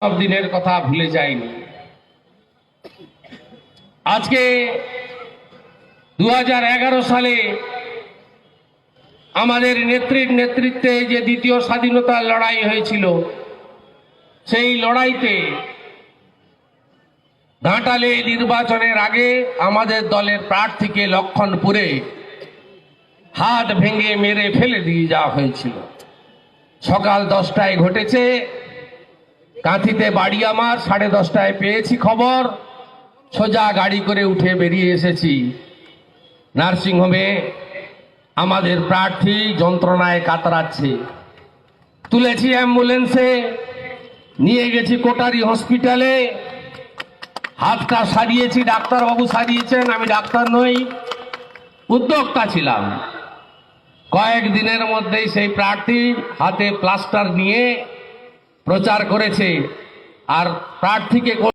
সব দিনের কথা ভুলে যায়নি। আজকে 2011 সালে আমাদের নেত্রীর নেতৃত্বে যে দ্বিতীয় স্বাধীনতার লড়াই হয়েছিল, সেই লড়াইতে ঘাটালে নির্বাচনের আগে আমাদের দলের প্রার্থীকে লক্ষণপুরে হাত ভেঙে মেরে ফেলে দিয়ে যাওয়া হয়েছিল। সকাল 10টায় ঘটেছে। কাঁথিতে বাড়ি আমার, 10:30টায় পেয়েছি খবর। সোজা গাড়ি করে উঠে বেরিয়ে এসেছি। নার্সিংহোমে আমাদের প্রার্থী যন্ত্রণায় কাতরাচ্ছে। তুলেছি অ্যাম্বুলেন্সে, নিয়ে গেছি কোটারি হসপিটালে। হাতটা সারিয়েছি, ডাক্তারবাবু সারিয়েছেন, আমি ডাক্তার নই, উদ্যোক্তা ছিলাম। কয়েকদিনের মধ্যেই সেই প্রার্থী হাতে প্লাস্টার নিয়ে প্রচার করেছে। আর প্রার্থীকে